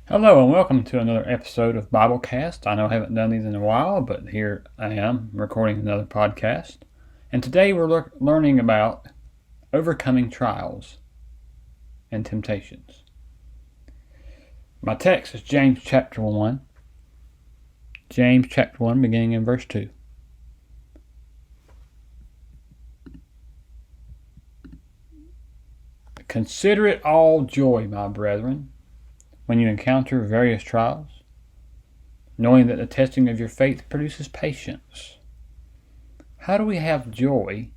Hello and welcome to another episode of Biblecast. I know I haven't done these in a while, but here I am recording another podcast. And today we're learning about overcoming trials and temptations. My text is James chapter 1. James chapter 1 beginning in verse 2. Consider it all joy, my brethren, when you encounter various trials, knowing that the testing of your faith produces patience. How do we have joy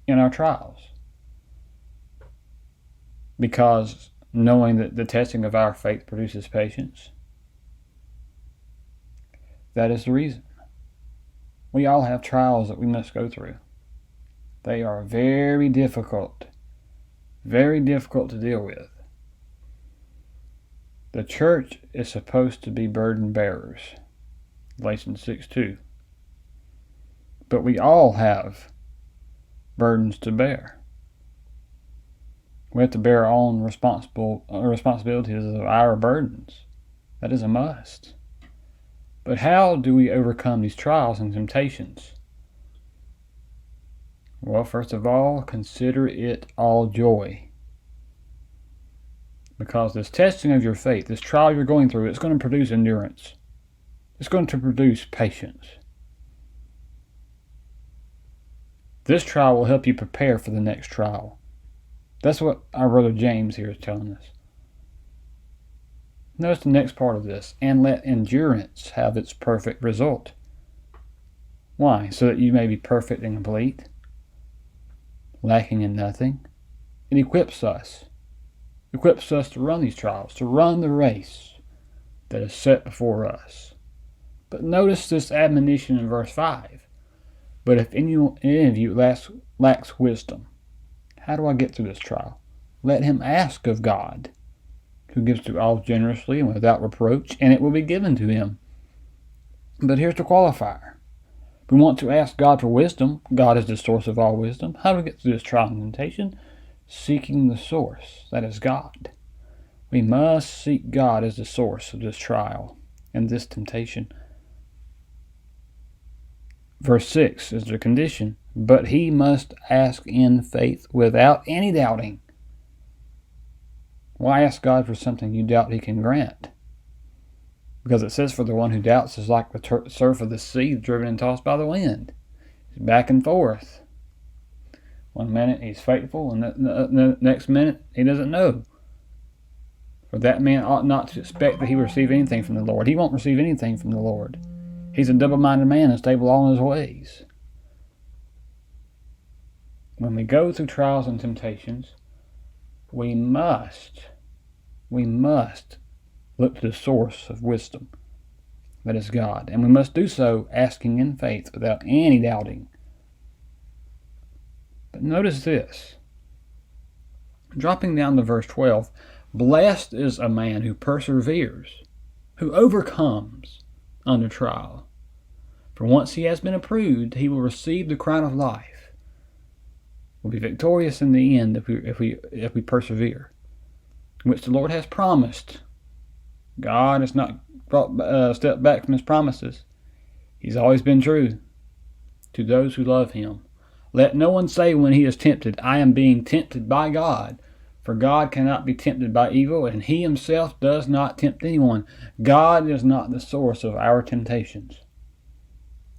in our trials? Because knowing that the testing of our faith produces patience. That is the reason. We all have trials that we must go through. They are very difficult to deal with. The church is supposed to be burden bearers, Galatians 6:2. But we all have burdens to bear. We have to bear our own responsibilities of our burdens. That is a must. But how do we overcome these trials and temptations? Well, first of all, consider it all joy. Because this testing of your faith, this trial you're going through, it's going to produce endurance. It's going to produce patience. This trial will help you prepare for the next trial. That's what our brother James here is telling us. Notice the next part of this. And let endurance have its perfect result. Why? So that you may be perfect and complete, lacking in nothing. It equips us to run these trials, to run the race that is set before us. But notice this admonition in verse 5. But if any of you lacks wisdom, how do I get through this trial? Let him ask of God, who gives to all generously and without reproach, and it will be given to him. But here's the qualifier. We want to ask God for wisdom. God is the source of all wisdom. How do we get through this trial and temptation? Seeking the source, that is God. We must seek God as the source of this trial and this temptation. Verse 6 is the condition. But he must ask in faith without any doubting. Why ask God for something you doubt he can grant? Because it says, for the one who doubts is like the surf of the sea driven and tossed by the wind. It's back and forth. One minute he's faithful, and the next minute he doesn't know. For that man ought not to expect that he will receive anything from the Lord. He won't receive anything from the Lord. He's a double-minded man, unstable all in his ways. When we go through trials and temptations, we must look to the source of wisdom, that is God. And we must do so asking in faith without any doubting. But notice this. Dropping down to verse 12, blessed is a man who perseveres, who overcomes under trial. For once he has been approved, he will receive the crown of life. We'll be victorious in the end if we persevere, which the Lord has promised. God has not stepped back from his promises. He's always been true to those who love him. Let no one say when he is tempted, I am being tempted by God. For God cannot be tempted by evil, and he himself does not tempt anyone. God is not the source of our temptations.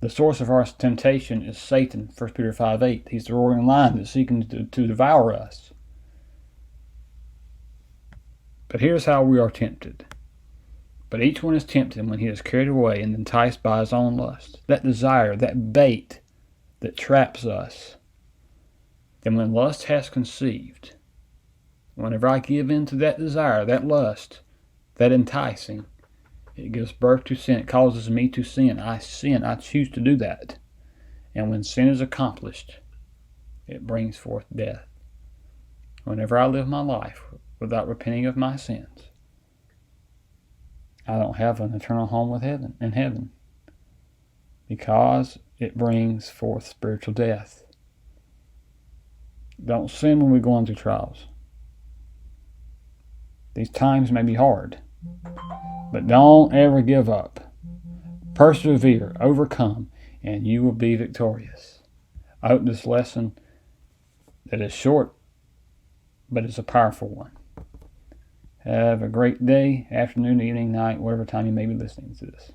The source of our temptation is Satan, 1 Peter 5:8. He's the roaring lion that's seeking to devour us. But here's how we are tempted. But each one is tempted when he is carried away and enticed by his own lust. That desire, that bait that traps us. Then when lust has conceived, whenever I give in to that desire, that lust, that enticing, it gives birth to sin. It causes me to sin. I sin. I choose to do that. And when sin is accomplished, it brings forth death. Whenever I live my life without repenting of my sins, I don't have an eternal home in heaven. Because it brings forth spiritual death. Don't sin when we're going through trials. These times may be hard. But don't ever give up. Persevere, overcome, and you will be victorious. I hope this lesson that is short, but it's a powerful one. Have a great day, afternoon, evening, night, whatever time you may be listening to this.